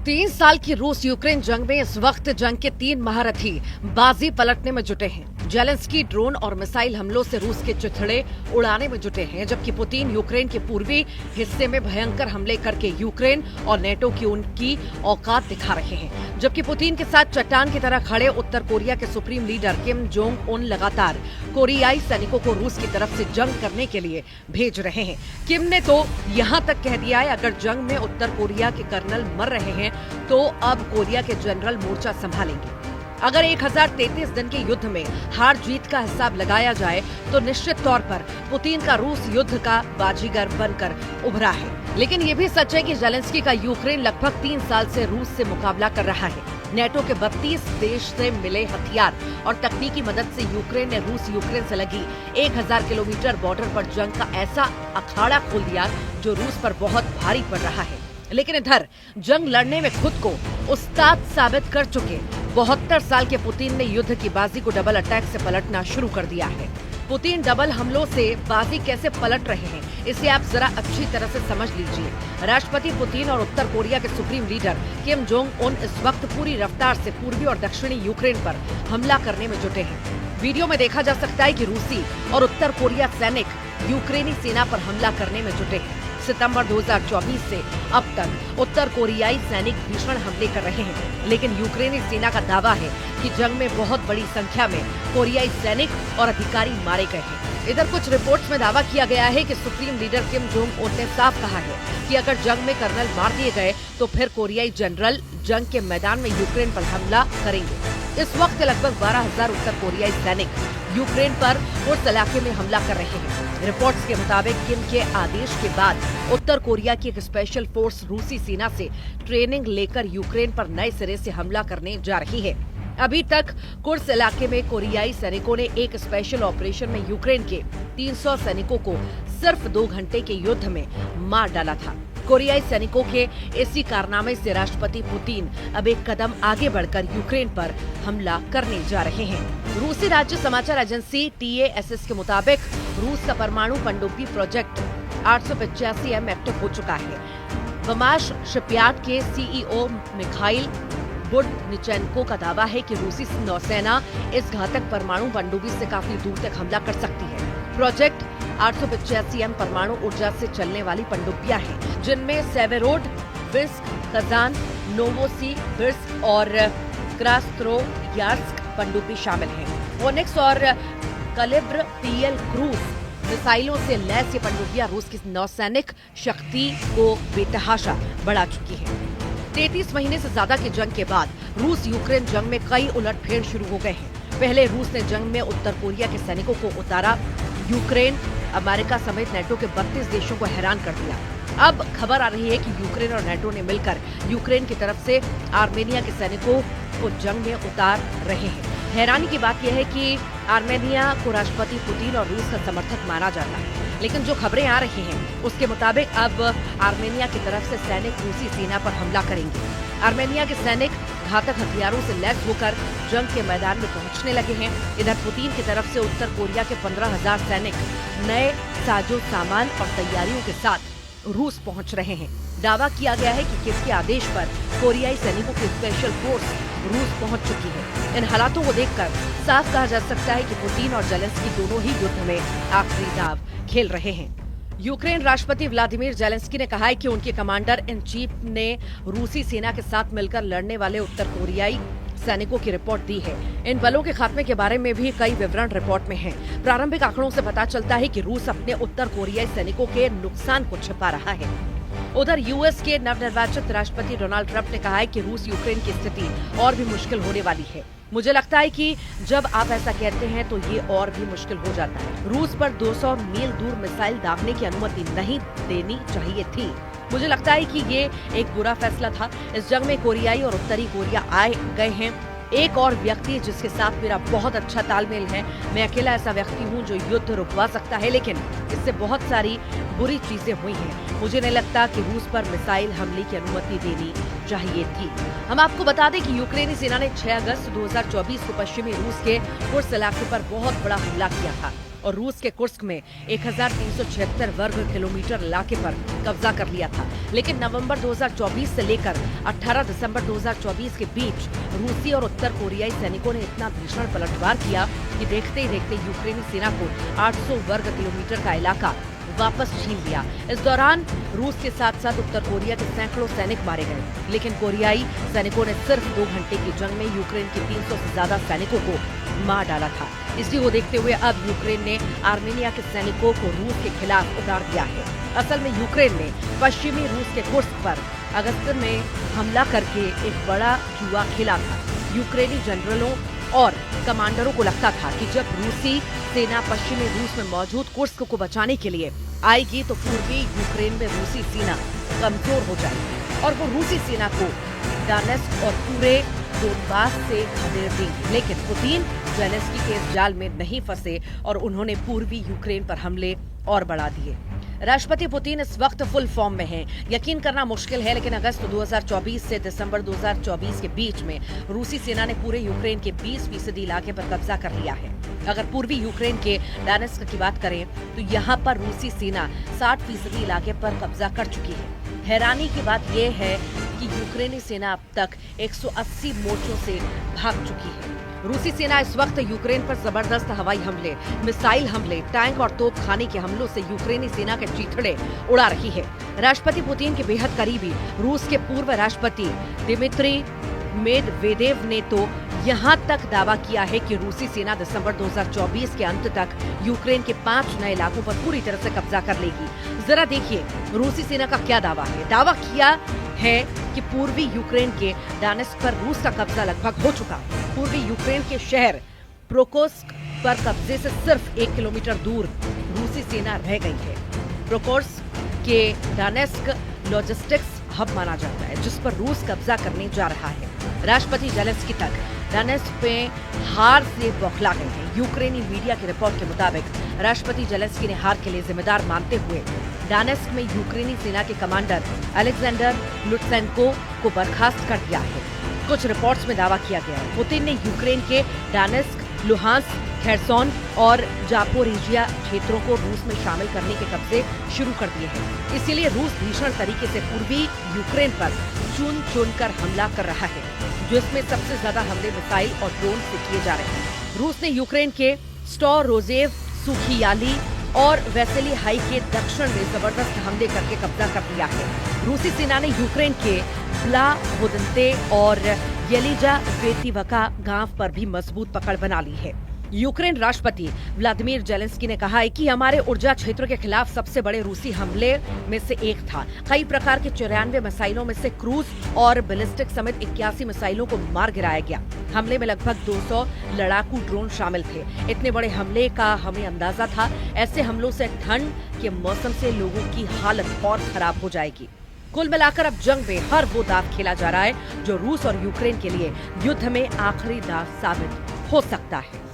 3 साल की रूस यूक्रेन जंग में इस वक्त जंग के 3 महारथी बाजी पलटने में जुटे हैं। जेलेंस्की ड्रोन और मिसाइल हमलों से रूस के चिथड़े उड़ाने में जुटे हैं, जबकि पुतिन यूक्रेन के पूर्वी हिस्से में भयंकर हमले करके यूक्रेन और नेटो की उनकी औकात दिखा रहे हैं। जबकि पुतिन के साथ चट्टान की तरह खड़े उत्तर कोरिया के supreme leader Kim Jong Un लगातार कोरियाई सैनिकों को रूस की तरफ से जंग करने के लिए भेज रहे हैं। किम ने तो यहाँ तक कह दिया है, अगर जंग में उत्तर कोरिया के कर्नल मर रहे हैं तो अब कोरिया के जनरल मोर्चा संभालेंगे। अगर 1033 दिन के युद्ध में हार जीत का हिसाब लगाया जाए तो निश्चित तौर पर पुतिन का रूस युद्ध का बाजीगर बनकर उभरा है। लेकिन ये भी सच है कि जेलेंस्की का यूक्रेन लगभग 3 साल से रूस से मुकाबला कर रहा है। नेटो के 32 देश से मिले हथियार और तकनीकी मदद से यूक्रेन ने यूक्रेन से लगी 1000 किलोमीटर बॉर्डर पर जंग का ऐसा अखाड़ा खोल दिया जो रूस पर बहुत भारी पड़ रहा है। लेकिन इधर जंग लड़ने में खुद को उस्ताद साबित कर चुके 72 साल के पुतिन ने युद्ध की बाजी को डबल अटैक से पलटना शुरू कर दिया है। पुतिन डबल हमलों से बाजी कैसे पलट रहे हैं, इसे आप जरा अच्छी तरह से समझ लीजिए। राष्ट्रपति पुतिन और उत्तर कोरिया के supreme leader Kim Jong Un इस वक्त पूरी रफ्तार से पूर्वी और दक्षिणी यूक्रेन पर हमला करने में जुटे हैं। वीडियो में देखा जा सकता है कि रूसी और उत्तर कोरिया सैनिक यूक्रेनी सेना पर हमला करने में जुटे हैं। सितंबर 2024 से अब तक उत्तर कोरियाई सैनिक भीषण हमले कर रहे हैं, लेकिन यूक्रेनी सेना का दावा है कि जंग में बहुत बड़ी संख्या में कोरियाई सैनिक और अधिकारी मारे गए हैं। इधर कुछ रिपोर्ट्स में दावा किया गया है कि supreme leader Kim Jong Un ने साफ कहा है कि अगर जंग में कर्नल मार दिए गए तो फिर कोरियाई जनरल जंग के मैदान में यूक्रेन पर हमला करेंगे। इस वक्त लगभग 12,000 उत्तर कोरियाई सैनिक यूक्रेन पर उस इलाके में हमला कर रहे हैं। रिपोर्ट्स के मुताबिक किम के आदेश के बाद उत्तर कोरिया की एक स्पेशल फोर्स रूसी सेना से ट्रेनिंग लेकर यूक्रेन पर नए सिरे से हमला करने जा रही है। अभी तक कुर्स इलाके में कोरियाई सैनिकों ने एक स्पेशल ऑपरेशन में यूक्रेन के 300 सैनिकों को सिर्फ 2 घंटे के युद्ध में मार डाला था। कोरियाई सैनिकों के इसी कारनामे से राष्ट्रपति पुतिन अब एक कदम आगे बढ़कर यूक्रेन पर हमला करने जा रहे हैं। रूसी राज्य समाचार एजेंसी TASS के मुताबिक रूस का परमाणु पनडुब्बी प्रोजेक्ट 885M एक्टिव हो चुका है। वमाश शिपयार्ड के CEO मिखाइल बुडनिचेंको का दावा है कि रूसी नौसेना इस घातक परमाणु पनडुब्बी से काफी दूर तक हमला कर सकती है। प्रोजेक्ट 885M परमाणु ऊर्जा से चलने वाली पनडुब्बियां हैं, जिनमें सेवेरोडोनेत्स्क, कजान, नोवोसिबिर्स्क और क्रास्नोयार्स्क पनडुब्बी शामिल हैं। ओनिक्स और कलिब्र PL क्रूज मिसाइलों से लैस ये पनडुब्बियां रूस की नौसैनिक शक्ति को बेतहाशा बढ़ा चुकी हैं। 33 महीने से ज्यादा की जंग के बाद रूस यूक्रेन जंग में कई उलटफेर शुरू हो गए हैं। पहले रूस ने जंग में उत्तर कोरिया के सैनिकों को उतारा, यूक्रेन अमेरिका समेत नेटो के 32 देशों को हैरान कर दिया। अब खबर आ रही है कि यूक्रेन और नेटो ने मिलकर यूक्रेन की तरफ से आर्मेनिया के सैनिकों को जंग में उतार रहे हैं। हैरानी की बात यह है कि आर्मेनिया को राष्ट्रपति पुतिन और रूस का समर्थक माना जाता है, लेकिन जो खबरें आ रही हैं उसके मुताबिक अब आर्मेनिया की तरफ से सैनिक रूसी सेना पर हमला करेंगे। आर्मेनिया के सैनिक घातक हथियारों से लैस होकर जंग के मैदान में पहुंचने लगे हैं। इधर पुतिन की तरफ से उत्तर कोरिया के 15,000 सैनिक नए साजो सामान और तैयारियों के साथ रूस पहुंच रहे हैं। दावा किया गया है कि किम के आदेश पर कोरियाई सैनिकों की स्पेशल फोर्स रूस पहुंच चुकी है। इन हालातों को देखकर साफ कहा जा सकता है कि पुतिन और जेलेंस्की दोनों ही युद्ध में आखिरी दाव खेल रहे हैं। यूक्रेन राष्ट्रपति व्लादिमीर जेलेंस्की ने कहा है कि उनके कमांडर इन चीफ ने रूसी सेना के साथ मिलकर लड़ने वाले उत्तर कोरियाई सैनिकों की रिपोर्ट दी है। इन बलों के खात्मे के बारे में भी कई विवरण रिपोर्ट में हैं। प्रारंभिक आंकड़ों से पता चलता है कि रूस अपने उत्तर कोरियाई सैनिकों के नुकसान को छिपा रहा है। उधर यूएस के नवनिर्वाचित राष्ट्रपति डोनाल्ड ट्रंप ने कहा है कि रूस यूक्रेन की स्थिति और भी मुश्किल होने वाली है। मुझे लगता है कि जब आप ऐसा कहते हैं तो ये और भी मुश्किल हो जाता है। रूस पर 200 मील दूर मिसाइल दागने की अनुमति नहीं देनी चाहिए थी। मुझे लगता है कि ये एक बुरा फैसला था। इस जंग में कोरियाई और उत्तरी कोरिया आए गए हैं। एक और व्यक्ति जिसके साथ मेरा बहुत अच्छा तालमेल है, मैं अकेला ऐसा व्यक्ति हूँ जो युद्ध रुकवा सकता है, लेकिन इससे बहुत सारी बुरी चीजें हुई हैं। मुझे नहीं लगता कि रूस पर मिसाइल हमले की अनुमति देनी चाहिए थी। हम आपको बता दें कि यूक्रेनी सेना ने 6 अगस्त 2024 को पश्चिमी रूस के कुर्स इलाके पर बहुत बड़ा हमला किया था। और रूस के कुर्स्क में 1376 वर्ग किलोमीटर इलाके पर कब्जा कर लिया था। लेकिन नवंबर 2024 से लेकर 18 दिसंबर 2024 के बीच रूसी और उत्तर कोरियाई सैनिकों ने इतना भीषण पलटवार किया कि देखते ही देखते यूक्रेनी सेना को 800 वर्ग किलोमीटर का इलाका वापस छीन लिया। इस दौरान रूस के साथ साथ उत्तर कोरिया के सैकड़ों सैनिक मारे गए, लेकिन कोरियाई सैनिकों ने सिर्फ 2 घंटे की जंग में यूक्रेन के 300 से ज्यादा सैनिकों को मार डाला था। इसी को देखते हुए अब यूक्रेन ने आर्मेनिया के सैनिकों को रूस के खिलाफ उतार दिया है। असल में यूक्रेन ने पश्चिमी रूस के कुर्स्क पर अगस्त में हमला करके एक बड़ा जुआ खेला था। यूक्रेनी जनरलों और कमांडरों को लगता था कि जब रूसी सेना पश्चिमी रूस में मौजूद कुर्स्क को बचाने के लिए आएगी तो पूर्वी यूक्रेन में रूसी सेना कमजोर हो जाएगी और वो रूसी सेना को डोनेत्स्क और पूरे दोनबास से खदेड़ देंगे। लेकिन पुतिन ज़ेलेंस्की के इस जाल में नहीं फंसे और उन्होंने पूर्वी यूक्रेन पर हमले और बढ़ा दिए। राष्ट्रपति पुतिन इस वक्त फुल फॉर्म में हैं। यकीन करना मुश्किल है, लेकिन अगस्त 2024 से दिसंबर 2024 के बीच में रूसी सेना ने पूरे यूक्रेन के 20% इलाके पर कब्जा कर लिया है। अगर पूर्वी यूक्रेन के डोनेत्स्क की बात करें तो यहाँ पर रूसी सेना 60% इलाके पर कब्जा कर चुकी है। हैरानी की बात यह है कि यूक्रेनी सेना अब तक 180 मोर्चों से भाग चुकी है। रूसी सेना इस वक्त यूक्रेन पर जबरदस्त हवाई हमले, मिसाइल हमले, टैंक और तोपखाने के हमलों से यूक्रेनी सेना के चीथड़े उड़ा रही है। राष्ट्रपति पुतिन के बेहद करीबी रूस के पूर्व राष्ट्रपति दिमित्री मेदवेदेव ने तो यहाँ तक दावा किया है कि रूसी सेना दिसंबर 2024 के अंत तक यूक्रेन के 5 नए इलाकों पर पूरी तरह से कब्जा कर लेगी। जरा देखिए रूसी सेना का क्या दावा है। दावा किया है कि पूर्वी यूक्रेन के डोनेत्स्क पर रूस का कब्जा लगभग हो चुका। पूर्वी यूक्रेन के शहर प्रोकोर्स्क पर कब्जे से सिर्फ 1 किलोमीटर दूर रूसी सेना रह गई है। प्रोकोर्स्क के डोनेत्स्क लॉजिस्टिक्स हब माना जाता है, जिस पर रूस कब्जा करने जा रहा है। राष्ट्रपति ज़ेलेंस्की तक डोनेत्स्क में हार से बौखला गए हैं। यूक्रेनी मीडिया की रिपोर्ट के मुताबिक राष्ट्रपति ज़ेलेंस्की ने हार के लिए जिम्मेदार मानते हुए डोनेत्स्क में यूक्रेनी सेना के कमांडर अलेक्जेंडर लुट्सेंको को बर्खास्त कर दिया है। कुछ रिपोर्ट्स में दावा किया गया है पुतिन ने यूक्रेन के डोनेत्स्क, लुहांस्क, खेरसोन और जापोरिजिया क्षेत्रों को रूस में शामिल करने के कब्जे शुरू कर दिए हैं। इसीलिए रूस भीषण तरीके से पूर्वी यूक्रेन पर चुन कर हमला कर रहा है, जिसमें सबसे ज्यादा हमले मिसाइल और ड्रोन से किए जा रहे हैं। रूस ने यूक्रेन के स्टोरोजेव, सुखियाली और वेसेली हाई के दक्षिण में जबरदस्त हमले करके कब्जा कर लिया है। रूसी सेना ने यूक्रेन के ब्लाहोदंते और येलिजावेतिवका गांव पर भी मजबूत पकड़ बना ली है। यूक्रेन राष्ट्रपति व्लादिमीर ज़ेलेंस्की ने कहा है कि हमारे ऊर्जा क्षेत्रों के खिलाफ सबसे बड़े रूसी हमले में से एक था। कई प्रकार के 94 मिसाइलों में से क्रूज और बैलिस्टिक समेत 81 मिसाइलों को मार गिराया गया। हमले में लगभग 200 लड़ाकू ड्रोन शामिल थे। इतने बड़े हमले का हमें अंदाजा था। ऐसे हमलों से ठंड के मौसम से लोगों की हालत और खराब हो जाएगी। कुल मिलाकर अब जंग में हर वो दांव खेला जा रहा है जो रूस और यूक्रेन के लिए युद्ध में आखिरी दांव साबित हो सकता है।